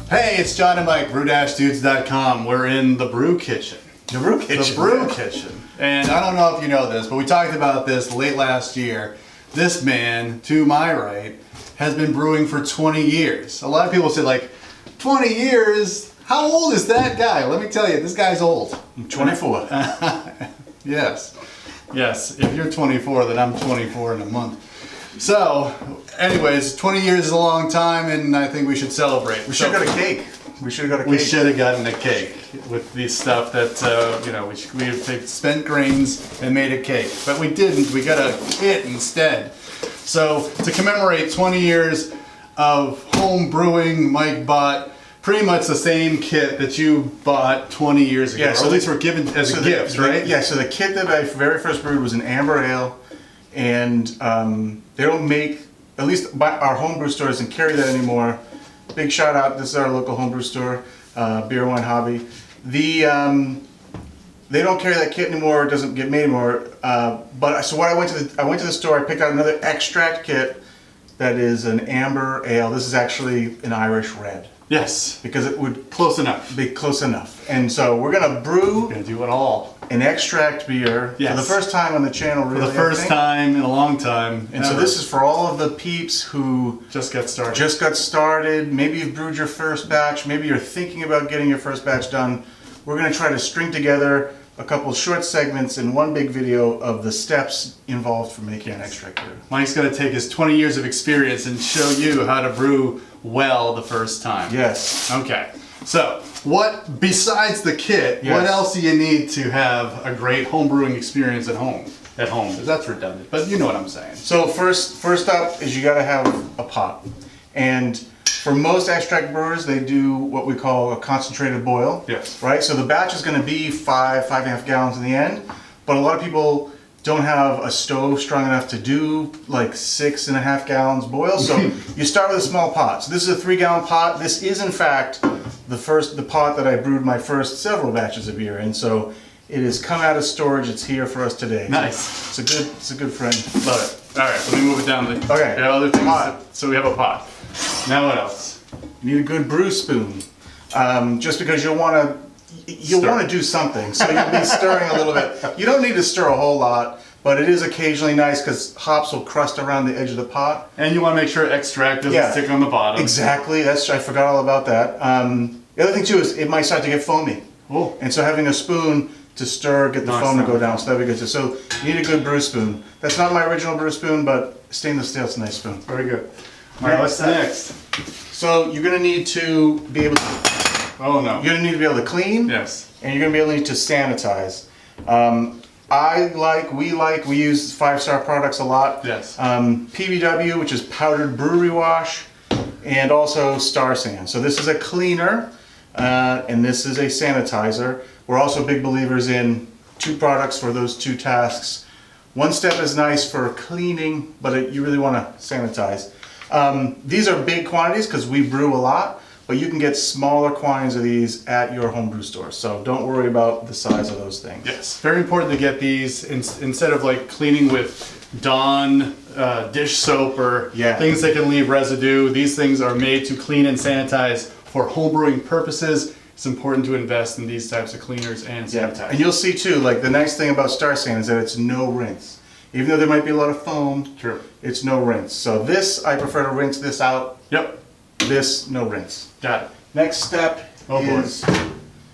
Hey, it's John and Mike, brew-dudes.com. We're in the brew kitchen. The brew kitchen. The brew kitchen. And I don't know if you know this, but we talked about this late last year. This man, to my right, has been brewing for 20 years. A lot of people say, like, 20 years? How old is that guy? Let me tell you, this guy's old. I'm 24. Yes. Yes, if you're 24, then I'm 24 in a month. So, anyways, 20 years is a long time, and I think we should celebrate. We should have got a cake. We should have got a cake. We should have gotten a cake with the stuff that, you know, we have taken spent grains and made a cake. But we didn't. We got a kit instead. So, to commemorate 20 years of home brewing, Mike bought pretty much the same kit that you bought 20 years ago. Yeah, so or at least were given as a gift, right? Yeah, so the kit that I very first brewed was an amber ale. And they don't make, at least our homebrew store doesn't carry that anymore. Big shout out, this is our local homebrew store, Beer, Wine, Hobby. They don't carry that kit anymore, it doesn't get made anymore. So what I went to the store, I picked out another extract kit that is an amber ale. This is actually an Irish red. Yes. Because it would Close enough. be close enough. And so we're gonna brew We're gonna do it all. an extract beer Yes. for the first time on the channel, really. For the first time in a long time. And so this is for all of the peeps who just got started. just got started. Maybe you've brewed your first batch. Maybe you're thinking about getting your first batch done. We're going to try to string together a couple short segments in one big video of the steps involved for making an extract beer. Mike's going to take his 20 years of experience and show you how to brew well the first time. Yes. Okay. So, what besides the kit, Yes. what else do you need to have a great home brewing experience at home? At home, because that's redundant, but you know what I'm saying. So first up is you got to have a pot. And for most extract brewers, they do what we call a concentrated boil. Yes. Right? So the batch is going to be 5.5 gallons in the end. But a lot of people don't have a stove strong enough to do like 6.5 gallons boil. So you start with a small pot. So this is a 3-gallon pot. This is in fact the pot that I brewed my first several batches of beer in. So it has come out of storage. It's here for us today. Nice. It's a good friend. Love it. All right, let me move it down. Okay. We have other things. Pot. So we have a pot. Now what else? You need a good brew spoon. Just because you'll want to do something, so you'll be stirring a little bit. You don't need to stir a whole lot, but it is occasionally nice because hops will crust around the edge of the pot. And you want to make sure extract doesn't stick on the bottom. Exactly. I forgot all about that. The other thing too is it might start to get foamy. Oh. And so having a spoon to stir, get the foam to go down, so that'd be good too. So you need a good brew spoon. That's not my original brew spoon, but stainless steel's a nice spoon. Very good. All right, what's next? So you're gonna need to be able to. Oh no. You're gonna need to be able to clean. Yes. And you're gonna be able to need to sanitize. We use 5-star products a lot. Yes. PBW, which is powdered brewery wash, and also Star San. So this is a cleaner, and this is a sanitizer. We're also big believers in 2 products for those 2 tasks. One step is nice for cleaning, but you really want to sanitize. These are big quantities because we brew a lot, but you can get smaller quantities of these at your homebrew store. So don't worry about the size of those things. Yes. Very important to get these instead of like cleaning with Dawn dish soap or things that can leave residue. These things are made to clean and sanitize for homebrewing purposes. It's important to invest in these types of cleaners and sanitizers. And you'll see too, like the nice thing about Star San is that it's no rinse. Even though there might be a lot of foam, True. It's no rinse. So this, I prefer to rinse this out. Yep. This, no rinse. Got it. Next step is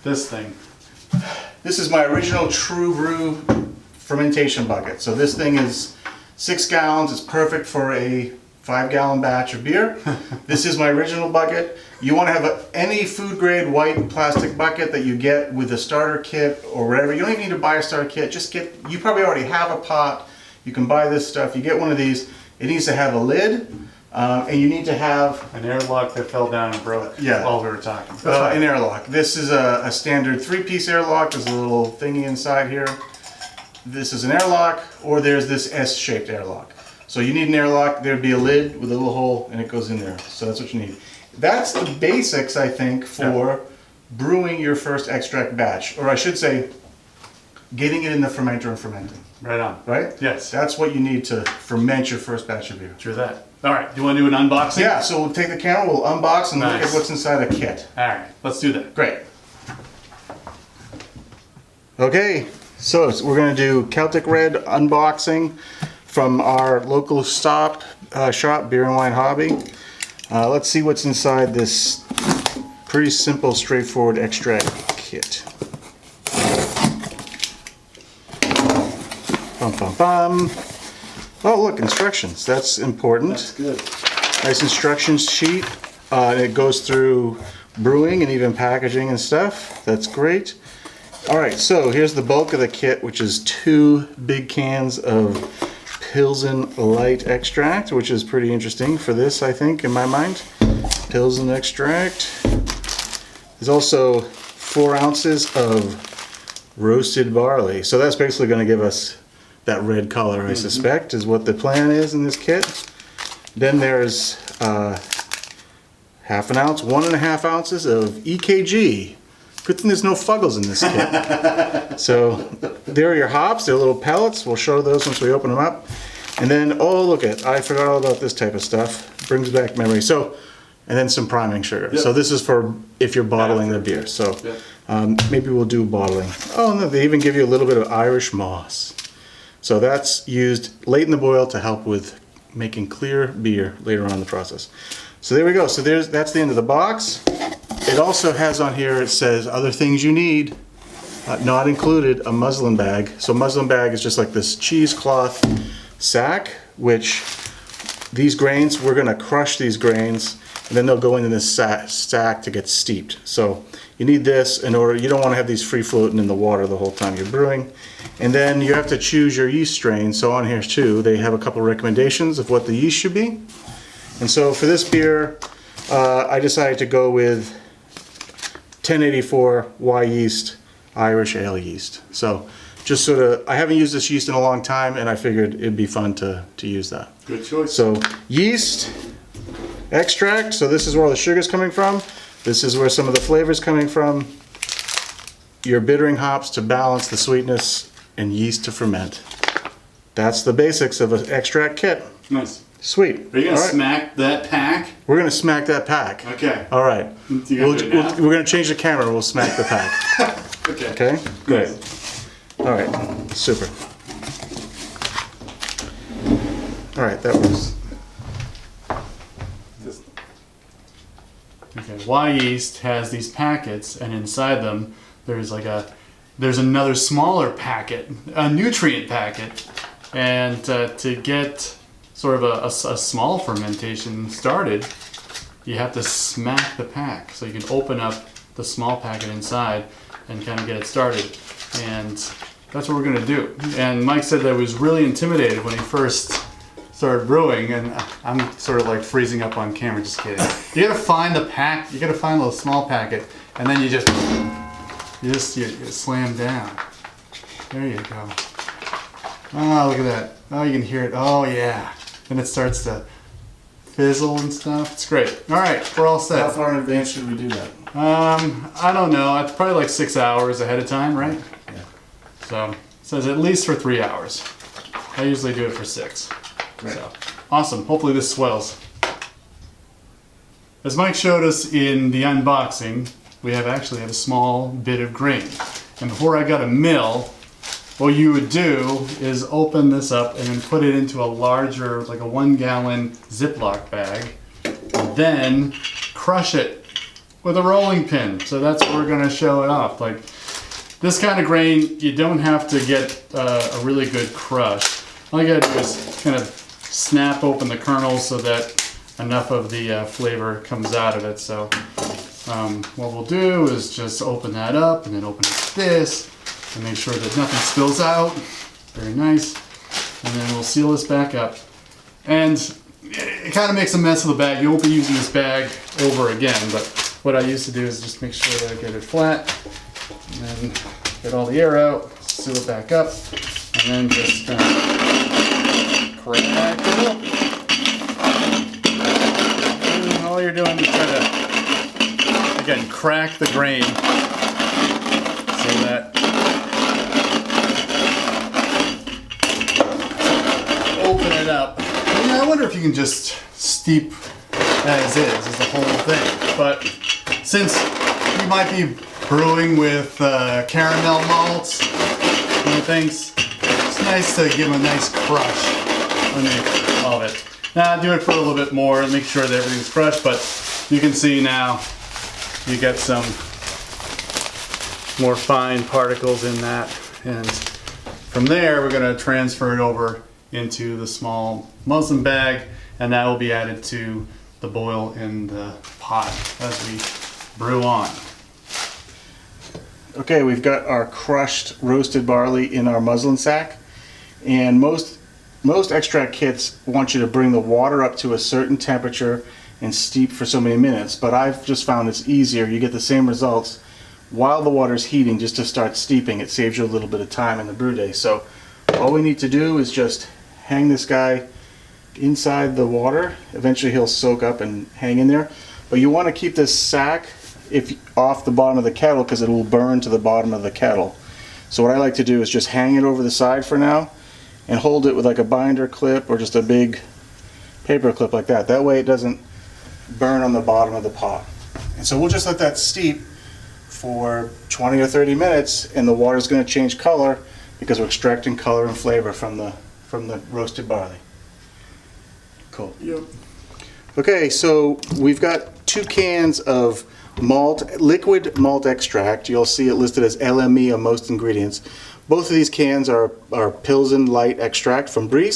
this thing. This is my original True Brew fermentation bucket. So this thing is 6 gallons. It's perfect for a 5-gallon batch of beer. This is my original bucket. You want to have any food grade white plastic bucket that you get with a starter kit or whatever. You don't even need to buy a starter kit. You probably already have a pot. You can buy this stuff. You get one of these. It needs to have a lid, and you need to have an airlock that fell down and broke while we were talking. An airlock. This is a standard 3-piece airlock. There's a little thingy inside here. This is an airlock, or there's this S-shaped airlock. So you need an airlock. There'd be a lid with a little hole, and it goes in there. So that's what you need. That's the basics, I think, for brewing your first extract batch. Or I should say, getting it in the fermenter and fermenting. Right on. Right? Yes. That's what you need to ferment your first batch of beer. True that. All right. Do you want to do an unboxing? Yeah, so we'll take the camera, we'll unbox and look Nice. at what's inside the kit. All right. Let's do that. Great. Okay, so we're going to do Celtic Red unboxing from our local shop, Beer and Wine Hobby. Let's see what's inside this pretty simple, straightforward extract kit. Bum, bum, bum. Oh, look, instructions. That's important. That's good. Nice instructions sheet. It goes through brewing and even packaging and stuff. That's great. All right, so here's the bulk of the kit, which is 2 big cans of Pilsen Light extract, which is pretty interesting for this, I think, in my mind. Pilsen extract. There's also 4 ounces of roasted barley. So that's basically going to give us that red color, I suspect, is what the plan is in this kit. Then there's half an ounce, 1.5 ounces of EKG. Good thing there's no Fuggles in this kit. So there are your hops. They're little pellets. We'll show those once we open them up. And then, oh, look at, I forgot all about this type of stuff. Brings back memory. So, and then some priming sugar. Yep. So this is for if you're bottling the beer. So maybe we'll do bottling. Oh, no, they even give you a little bit of Irish moss. So that's used late in the boil to help with making clear beer later on in the process. So there we go. So that's the end of the box. It also has on here, it says other things you need, not included, a muslin bag. So muslin bag is just like this cheesecloth sack, which these grains, we're gonna crush these grains and then they'll go into this sack to get steeped. So you need this in order, you don't wanna have these free floating in the water the whole time you're brewing. And then you have to choose your yeast strain. So on here too, they have a couple recommendations of what the yeast should be. And so for this beer, I decided to go with 1084 Y yeast, Irish ale yeast. So just sort of, I haven't used this yeast in a long time and I figured it'd be fun to use that. Good choice. So yeast, extract, so this is where all the sugar's coming from. This is where some of the flavor's coming from. Your bittering hops to balance the sweetness and yeast to ferment. That's the basics of an extract kit. Nice. Sweet. Are you going All to right. smack that pack? We're going to smack that pack. Okay. All right. You gonna do it now? We're going to change the camera. We'll smack the pack. Okay. Okay? Great. Nice. All right. Super. All right. That was... Okay. Y yeast has these packets, and inside them there's another smaller packet, a nutrient packet, and to get sort of a small fermentation started, you have to smack the pack. So you can open up the small packet inside and kind of get it started. And that's what we're going to do. And Mike said that he was really intimidated when he first started brewing, and I'm sort of like freezing up on camera, just kidding. You gotta find the pack, you gotta find a little small packet, and then you slam down. There you go. Oh, look at that. Oh, you can hear it. Oh, yeah. And it starts to fizzle and stuff. It's great. All right, we're all set. How far in advance should we do that? I don't know. It's probably like 6 hours ahead of time, right? Yeah. So it says at least for 3 hours. I usually do it for 6. Right. So awesome. Hopefully this swells. As Mike showed us in the unboxing, we actually have a small bit of grain. And before I got a mill, what you would do is open this up and then put it into a larger, like a 1 gallon Ziploc bag, and then crush it with a rolling pin. So that's what we're gonna show it off. Like this kind of grain, you don't have to get a really good crush. All you gotta do is kind of snap open the kernels so that enough of the flavor comes out of it. So what we'll do is just open that up and then open it like this and make sure that nothing spills out. Very nice. And then we'll seal this back up. And it kind of makes a mess of the bag. You won't be using this bag over again, but what I used to do is just make sure that I get it flat and then get all the air out, seal it back up, and then just kind of crack it up. And all you're doing is try to, again, crack the grain so that up. I wonder if you can just steep as is the whole thing. But since you might be brewing with caramel malts and things, it's nice to give them a nice crush underneath all of it. Now do it for a little bit more and make sure that everything's crushed, but you can see now you get some more fine particles in that, and from there we're going to transfer it over into the small muslin bag, and that will be added to the boil in the pot as we brew on. Okay, we've got our crushed roasted barley in our muslin sack, and most extract kits want you to bring the water up to a certain temperature and steep for so many minutes, but I've just found it's easier. You get the same results while the water's heating just to start steeping. It saves you a little bit of time in the brew day. So all we need to do is just hang this guy inside the water. Eventually he'll soak up and hang in there. But you want to keep this sack off the bottom of the kettle because it will burn to the bottom of the kettle. So what I like to do is just hang it over the side for now and hold it with like a binder clip or just a big paper clip like that. That way it doesn't burn on the bottom of the pot. And so we'll just let that steep for 20 or 30 minutes, and the water is going to change color because we're extracting color and flavor from the roasted barley. Cool. Yep. Okay, so we've got 2 cans of liquid malt extract. You'll see it listed as LME on most ingredients. Both of these cans are Pilsen Light extract from Brew.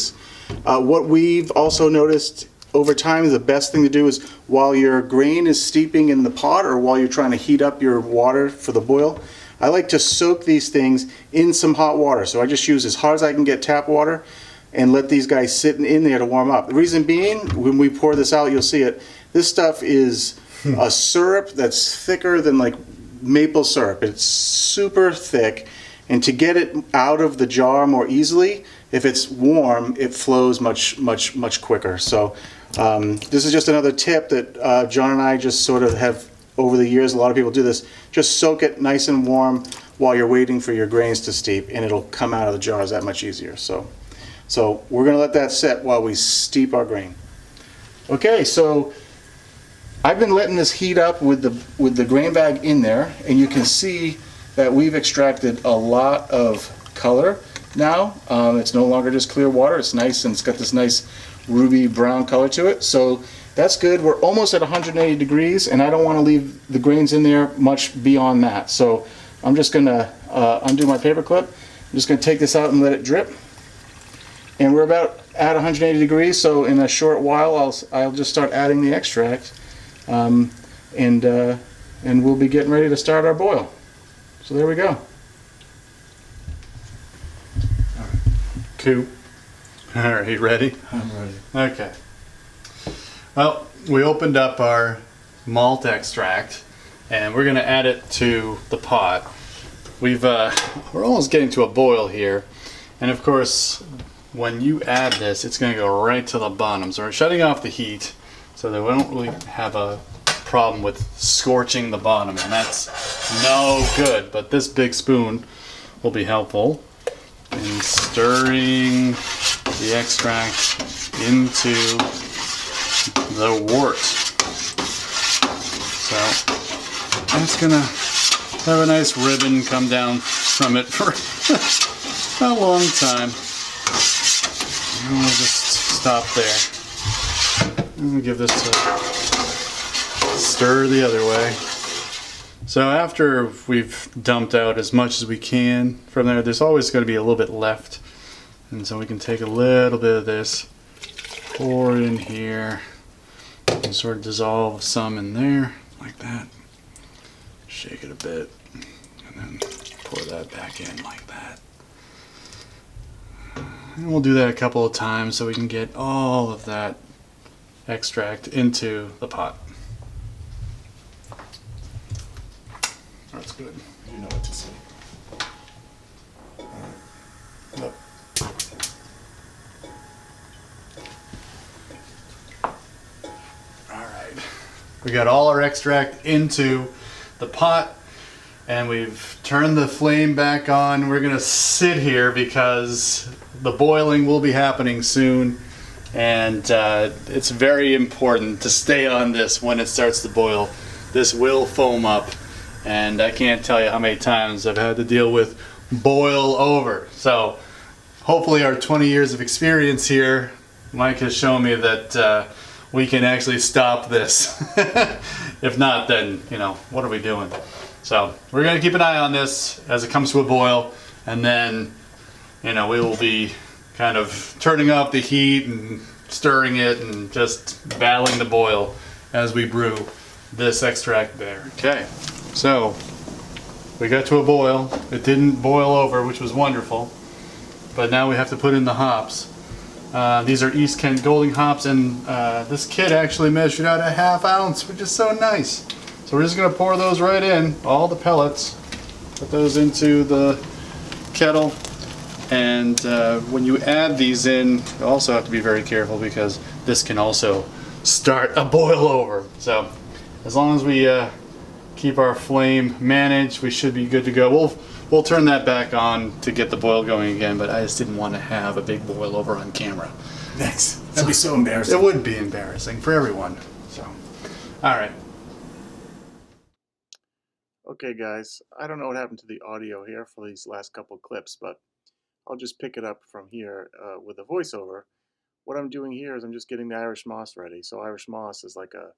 What we've also noticed over time, the best thing to do is while your grain is steeping in the pot or while you're trying to heat up your water for the boil, I like to soak these things in some hot water. So I just use as hot as I can get tap water and let these guys sit in there to warm up. The reason being, when we pour this out, you'll see it, this stuff is a syrup that's thicker than like maple syrup. It's super thick, and to get it out of the jar more easily, if it's warm, it flows much quicker. So this is just another tip that John and I just sort of have over the years. A lot of people do this. Just soak it nice and warm while you're waiting for your grains to steep, and it'll come out of the jars that much easier. So we're going to let that sit while we steep our grain. Okay, so I've been letting this heat up with the grain bag in there, and you can see that we've extracted a lot of color now. It's no longer just clear water. It's nice, and it's got this nice ruby brown color to it. So that's good. We're almost at 180 degrees, and I don't want to leave the grains in there much beyond that. So I'm just going to undo my paper clip. I'm just going to take this out and let it drip. And we're about at 180 degrees, so in a short while I'll just start adding the extract, and we'll be getting ready to start our boil. So there we go. Cool. All right, ready? I'm ready. Okay. Well, we opened up our malt extract, and we're going to add it to the pot. We're almost getting to a boil here, and of course, when you add this, it's going to go right to the bottom. So we're shutting off the heat so that we don't really have a problem with scorching the bottom, and that's no good. But this big spoon will be helpful in stirring the extract into the wort. So that's gonna have a nice ribbon come down from it for a long time. And we'll just stop there. And we'll give this a stir the other way. So after we've dumped out as much as we can from there, there's always going to be a little bit left. And so we can take a little bit of this, pour it in here, and sort of dissolve some in there, like that. Shake it a bit, and then pour that back in like that. And we'll do that a couple of times so we can get all of that extract into the pot. That's good. You know what to say. Yep. All right. We got all our extract into the pot, and we've turned the flame back on. We're gonna sit here because the boiling will be happening soon. And it's very important to stay on this when it starts to boil. This will foam up, and I can't tell you how many times I've had to deal with boil over. So hopefully our 20 years of experience here, Mike has shown me that we can actually stop this. If not, then, you know, what are we doing? So we're going to keep an eye on this as it comes to a boil, and then, you know, we will be kind of turning off the heat and stirring it and just battling the boil as we brew this extract there. Okay, so we got to a boil. It didn't boil over, which was wonderful, but now we have to put in the hops. These are East Kent Golding hops, and this kit actually measured out a ½ ounce, which is so nice. So we're just going to pour those right in, all the pellets, put those into the kettle. And when you add these in, you also have to be very careful because this can also start a boil over. So as long as we keep our flame managed, we should be good to go. We'll turn that back on to get the boil going again, but I just didn't want to have a big boil over on camera. Thanks. That'd be so embarrassing. It would be embarrassing for everyone. So, all right. Okay, guys, I don't know what happened to the audio here for these last couple clips, but I'll just pick it up from here with a voiceover. What I'm doing here is I'm just getting the Irish moss ready. So Irish moss is like a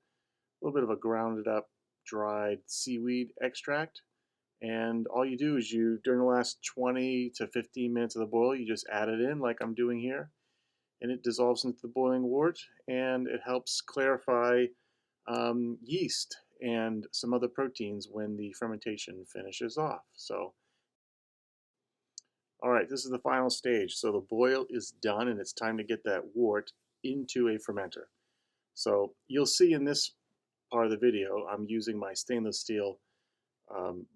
little bit of a grounded up, dried seaweed extract. And all you do is during the last 20 to 15 minutes of the boil, you just add it in like I'm doing here. And it dissolves into the boiling wort, and it helps clarify yeast and some other proteins when the fermentation finishes off. So, all right, this is the final stage. So the boil is done, and it's time to get that wort into a fermenter. So you'll see in this part of the video, I'm using my stainless steel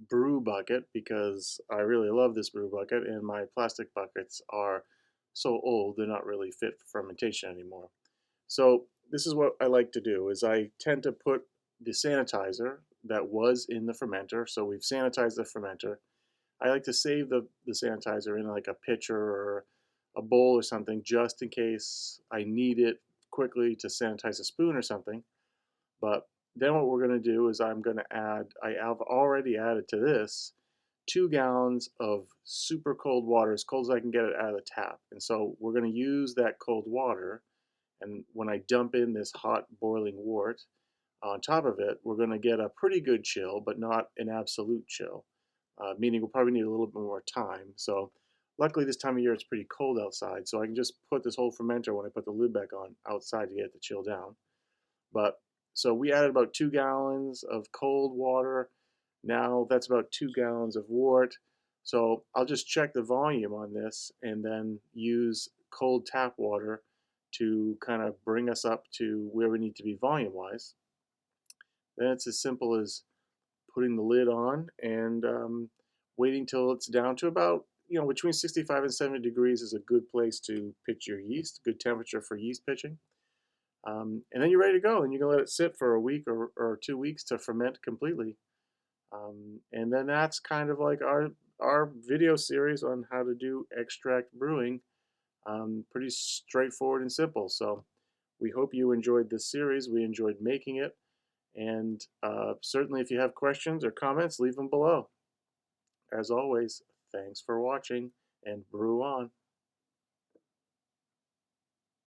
brew bucket because I really love this brew bucket, and my plastic buckets are so old they're not really fit for fermentation anymore. So this is what I like to do is I tend to put the sanitizer that was in the fermenter. So we've sanitized the fermenter. I like to save the sanitizer in like a pitcher or a bowl or something just in case I need it quickly to sanitize a spoon or something. But then what we're going to do is I'm going to add, I have already added to this 2 gallons of super cold water, as cold as I can get it out of the tap. And so we're going to use that cold water, and when I dump in this hot boiling wort on top of it, we're going to get a pretty good chill, but not an absolute chill, meaning we'll probably need a little bit more time. So luckily this time of year it's pretty cold outside, so I can just put this whole fermenter when I put the lid back on outside to get it to chill down. But so we added about 2 gallons of cold water. Now that's about 2 gallons of wort. So I'll just check the volume on this and then use cold tap water to kind of bring us up to where we need to be volume-wise. Then it's as simple as putting the lid on and waiting till it's down to about, between 65 and 70 degrees is a good place to pitch your yeast, good temperature for yeast pitching. And then you're ready to go, and you can let it sit for a week or 2 weeks to ferment completely. And then that's kind of like our video series on how to do extract brewing. Pretty straightforward and simple. So we hope you enjoyed this series. We enjoyed making it. And certainly if you have questions or comments, leave them below. As always, thanks for watching, and brew on.